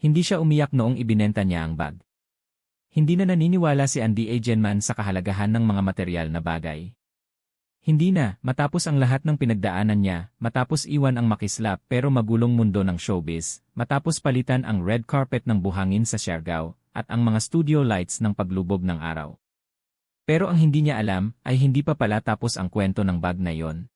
Hindi siya umiyak noong ibinenta niya ang bag. Hindi na naniniwala si Andy Egenman sa kahalagahan ng mga material na bagay. Hindi na, matapos ang lahat ng pinagdaanan niya, matapos iwan ang makislap pero magulong mundo ng showbiz, matapos palitan ang red carpet ng buhangin sa Siargao, at ang mga studio lights ng paglubog ng araw. Pero ang hindi niya alam ay hindi pa pala tapos ang kwento ng bag na yon.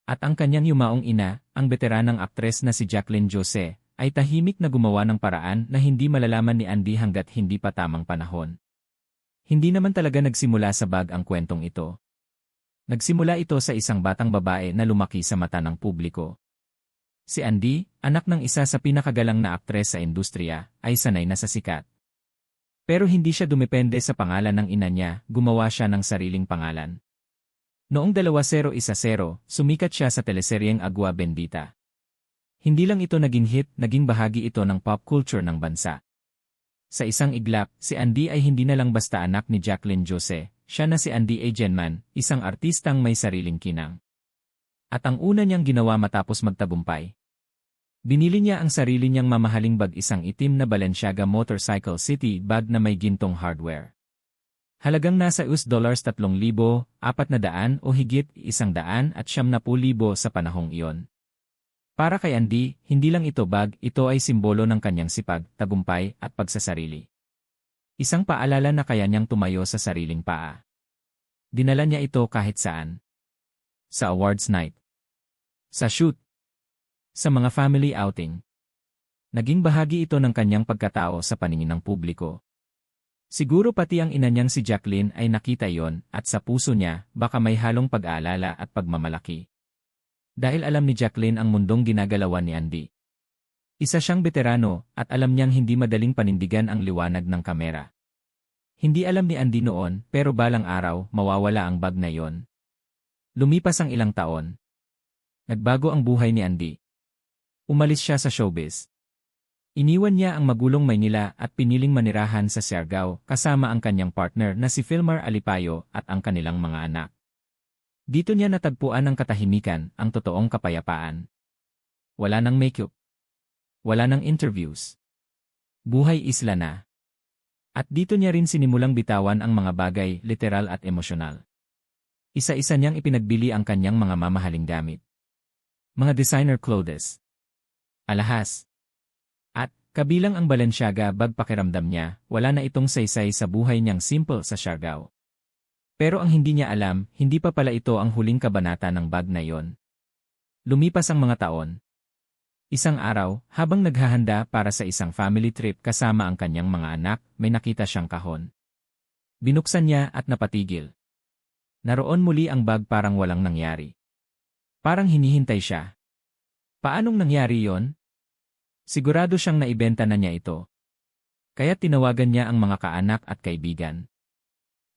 At ang kanyang yumaong ina, ang veteranang aktres na si Jacqueline Jose, ay tahimik na gumawa ng paraan na hindi malalaman ni Andy hanggat hindi pa tamang panahon. Hindi naman talaga nagsimula sa bag ang kwentong ito. Nagsimula ito sa isang batang babae na lumaki sa mata ng publiko. Si Andy, anak ng isa sa pinakagalang na aktres sa industriya, ay sanay na sa sikat. Pero hindi siya dumepende sa pangalan ng ina niya, gumawa siya ng sariling pangalan. Noong 2010, sumikat siya sa teleseryeng Agua Bendita. Hindi lang ito naging hit, naging bahagi ito ng pop culture ng bansa. Sa isang iglap, si Andy ay hindi na lang basta anak ni Jacqueline Jose, siya na si Andy Egenman, isang artistang may sariling kinang. At ang una niyang ginawa matapos magtagumpay. Binili niya ang sarili niyang mamahaling bag, isang itim na Balenciaga Motorcycle City bag na may gintong hardware. Halagang nasa $3,000 400 o higit 170,000 sa panahong iyon. Para kay Andy, hindi lang ito bag, ito ay simbolo ng kanyang sipag, tagumpay, at pagsasarili. Isang paalala na kaya niyang tumayo sa sariling paa. Dinala niya ito kahit saan. Sa awards night. Sa shoot. Sa mga family outing. Naging bahagi ito ng kanyang pagkatao sa paningin ng publiko. Siguro pati ang ina niyang si Jacqueline ay nakita yon at sa puso niya, baka may halong pag-aalala at pagmamalaki. Dahil alam ni Jacqueline ang mundong ginagalawan ni Andy. Isa siyang veterano at alam niyang hindi madaling panindigan ang liwanag ng kamera. Hindi alam ni Andy noon pero balang araw mawawala ang bag na yon. Lumipas ang ilang taon. Nagbago ang buhay ni Andy. Umalis siya sa showbiz. Iniwan niya ang magulong Maynila at piniling manirahan sa Siargao kasama ang kanyang partner na si Filmar Alipayo at ang kanilang mga anak. Dito niya natagpuan ang katahimikan, ang totoong kapayapaan. Wala nang makeup. Wala nang interviews. Buhay isla na. At dito niya rin sinimulang bitawan ang mga bagay, literal at emosyonal. Isa-isa niyang ipinagbili ang kanyang mga mamahaling gamit. Mga designer clothes. Alahas. At, kabilang ang Balenciaga bag, pakiramdam niya, wala na itong saysay sa buhay niyang simple sa Siargao. Pero ang hindi niya alam, hindi pa pala ito ang huling kabanata ng bag na yon. Lumipas ang mga taon. Isang araw, habang naghahanda para sa isang family trip kasama ang kanyang mga anak, may nakita siyang kahon. Binuksan niya at napatigil. Naroon muli ang bag, parang walang nangyari. Parang hinihintay siya. Paanong nangyari yon? Sigurado siyang naibenta na niya ito. Kaya tinawagan niya ang mga kaanak at kaibigan.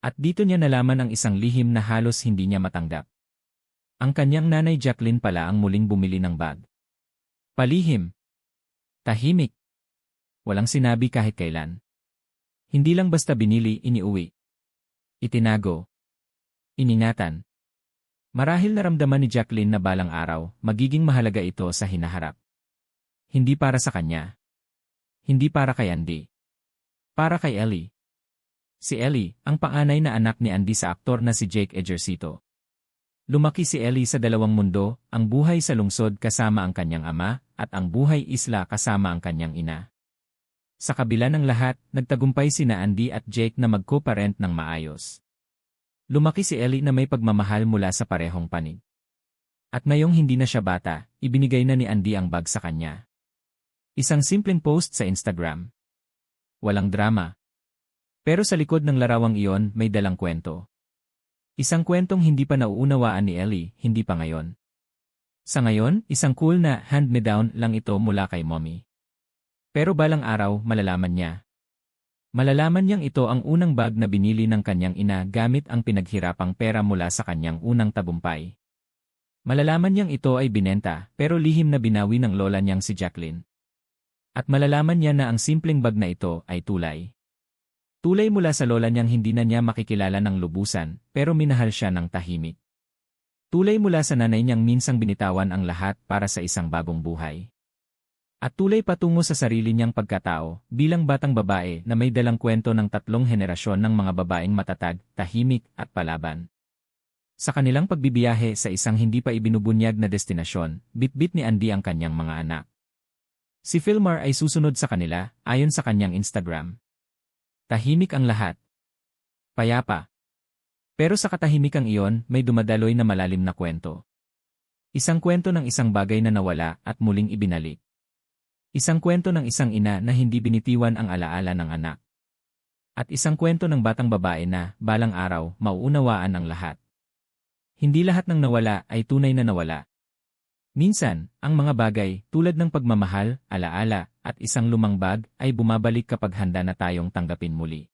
At dito niya nalaman ang isang lihim na halos hindi niya matanggap. Ang kanyang nanay Jacqueline pala ang muling bumili ng bag. Palihim. Tahimik. Walang sinabi kahit kailan. Hindi lang basta binili, iniuwi. Itinago. Iningatan. Marahil naramdaman ni Jacqueline na balang araw, magiging mahalaga ito sa hinaharap. Hindi para sa kanya. Hindi para kay Andy. Para kay Ellie. Si Ellie, ang panganay na anak ni Andy sa aktor na si Jake Ejercito. Lumaki si Ellie sa dalawang mundo, ang buhay sa lungsod kasama ang kanyang ama, at ang buhay isla kasama ang kanyang ina. Sa kabila ng lahat, nagtagumpay sina Andy at Jake na mag-co-parent ng maayos. Lumaki si Ellie na may pagmamahal mula sa parehong panig. At ngayong hindi na siya bata, ibinigay na ni Andy ang bag sa kanya. Isang simpleng post sa Instagram. Walang drama. Pero sa likod ng larawang iyon, may dalang kwento. Isang kwentong hindi pa nauunawaan ni Ellie, hindi pa ngayon. Sa ngayon, isang cool na hand-me-down lang ito mula kay mommy. Pero balang araw, malalaman niya. Malalaman niyang ito ang unang bag na binili ng kanyang ina gamit ang pinaghirapang pera mula sa kanyang unang tagumpay. Malalaman niyang ito ay binenta, pero lihim na binawi ng lola niyang si Jacqueline. At malalaman niya na ang simpleng bag na ito ay tulay. Tulay mula sa lola niyang hindi na niya makikilala ng lubusan, pero minahal siya ng tahimik. Tulay mula sa nanay niyang minsang binitawan ang lahat para sa isang bagong buhay. At tulay patungo sa sarili niyang pagkatao, bilang batang babae na may dalang kwento ng 3 henerasyon ng mga babaeng matatag, tahimik, at palaban. Sa kanilang pagbibiyahe sa isang hindi pa ibinubunyag na destinasyon, bitbit ni Andy ang kanyang mga anak. Si Philmar ay susunod sa kanila, ayon sa kanyang Instagram. Tahimik ang lahat. Payapa. Pero sa katahimikang iyon, may dumadaloy na malalim na kwento. Isang kwento ng isang bagay na nawala at muling ibinalik. Isang kwento ng isang ina na hindi binitiwan ang alaala ng anak. At isang kwento ng batang babae na, balang araw, mauunawaan ang lahat. Hindi lahat ng nawala ay tunay na nawala. Minsan, ang mga bagay, tulad ng pagmamahal, alaala, at isang lumang bag, ay bumabalik kapag handa na tayong tanggapin muli.